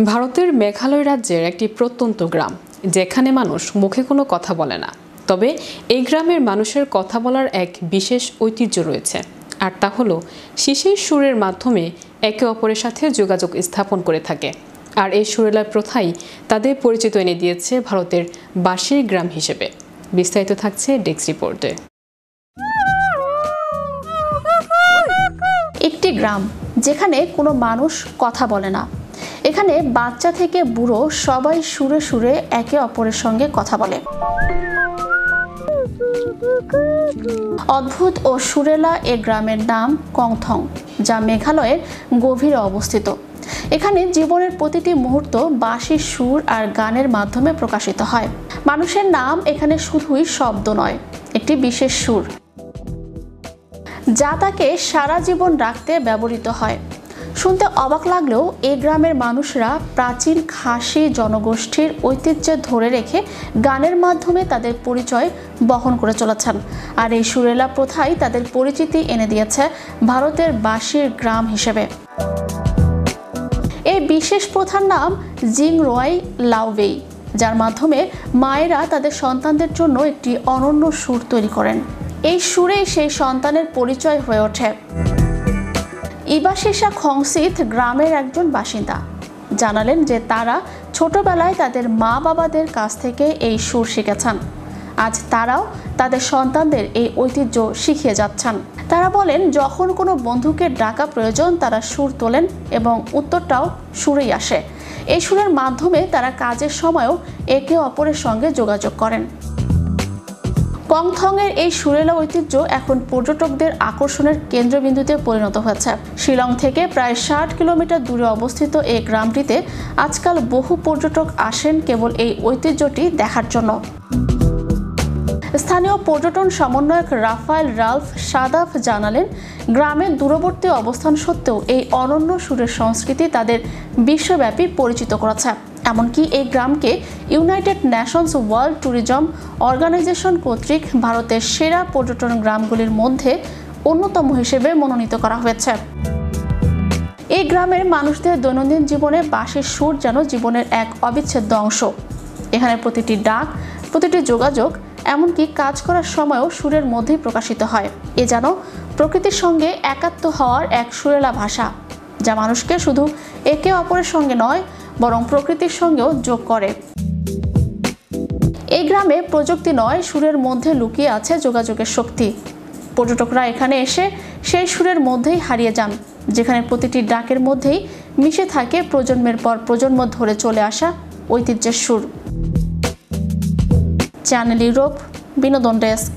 ভারতের মেঘালয় রাজ্যের একটি প্রত্যন্ত গ্রাম, যেখানে মানুষ মুখে কোনো কথা বলে না। তবে এই গ্রামের মানুষের কথা বলার এক বিশেষ ঐতিহ্য রয়েছে, আর তা হলো শিশির সুরের মাধ্যমে একে অপরের সাথে যোগাযোগ স্থাপন করে থাকে। আর এই সুরেলা প্রথাই তাদের পরিচিত এনে দিয়েছে ভারতের বাঁশির গ্রাম হিসেবে। বিস্তারিত থাকছে ডেস্ক রিপোর্টে। একটি গ্রাম যেখানে কোনো মানুষ কথা বলে না। এখানে বাচ্চা থেকে বুড়ো সবাই সুরে সুরে একে অপরের সঙ্গে কথা বলে। অদ্ভুত ও সুরেলা এ গ্রামের নাম কংথং, যা মেঘালয়ের গভীরে অবস্থিত। এখানে জীবনের প্রতিটি মুহূর্ত বাঁশির সুর আর গানের মাধ্যমে প্রকাশিত হয়। মানুষের নাম এখানে শুধুই শব্দ নয়, একটি বিশেষ সুর যা তাকে সারা জীবন রাখতে ব্যবহৃত হয়। শুনতে অবাক লাগলেও এই গ্রামের মানুষরা প্রাচীন খাসি জনগোষ্ঠীর ঐতিহ্য ধরে রেখে গানের মাধ্যমে তাদের পরিচয় বহন করে চলেছেন। আর এই সুরেলা প্রথাই তাদের পরিচিতি এনে দিয়েছে ভারতের বাঁশির গ্রাম হিসেবে। এই বিশেষ প্রথার নাম জিংরয় লাওবেই, যার মাধ্যমে মায়েরা তাদের সন্তানদের জন্য একটি অনন্য সুর তৈরি করেন। এই সুরেই সেই সন্তানের পরিচয় হয়ে ওঠে। ইবাশিসা খংসিত গ্রামের একজন বাসিন্দা জানালেন যে তারা ছোটবেলায় তাদের মা বাবাদের কাছ থেকে এই সুর শিখেছেন। আজ তারাও তাদের সন্তানদের এই ঐতিহ্য শিখিয়ে যাচ্ছেন। তারা বলেন, যখন কোনো বন্ধুকে ডাকা প্রয়োজন তারা সুর তোলেন এবং উত্তরটাও সুরেই আসে। এই সুরের মাধ্যমে তারা কাজের সময়ও একে অপরের সঙ্গে যোগাযোগ করেন। কংথংয়ের এই সুরেলা ঐতিহ্য এখন পর্যটকদের আকর্ষণের কেন্দ্রবিন্দুতে পরিণত হয়েছে। শিলং থেকে প্রায় 60 কিলোমিটার দূরে অবস্থিত এই গ্রামটিতে আজকাল বহু পর্যটক আসেন কেবল এই ঐতিহ্যটি দেখার জন্য। স্থানীয় পর্যটন সমন্বয়ক রাফায়েল রালফ সাদাফ জানালেন, গ্রামের দূরবর্তী অবস্থান সত্ত্বেও এই অনন্য সুরের সংস্কৃতি তাদের বিশ্বব্যাপী পরিচিত করেছে। এমনকি এই গ্রামকে United Nations World Tourism Organization কর্তৃক ভারতের সেরা পর্যটন গ্রামগুলির মধ্যে অন্যতম হিসেবে মনোনীত করা হয়েছে। এই গ্রামের মানুষদের দৈনন্দিন জীবনে বাঁশির সুর যেন জীবনের এক অবিচ্ছেদ্য অংশ। এখানে প্রতিটি ডাক, প্রতিটি যোগাযোগ, এমনকি কাজ করার সময়ও সুরের মধ্যেই প্রকাশিত হয়। এ যেন প্রকৃতির সঙ্গে একাত্ম হওয়ার এক সুরেলা ভাষা, যা মানুষকে শুধু একে অপরের সঙ্গে নয় বরং প্রকৃতির সঙ্গেও যোগ করে। এই গ্রামে প্রযুক্তি নয়, সুরের মধ্যে লুকিয়ে আছে যোগাযোগের শক্তি। পর্যটকরা এখানে এসে সেই সুরের মধ্যেই হারিয়ে যান, যেখানে প্রতিটি ডাকের মধ্যেই মিশে থাকে প্রজন্মের পর প্রজন্ম ধরে চলে আসা ঐতিহ্যের সুর। চ্যানেল ইউরোপ, বিনোদন ডেস্ক।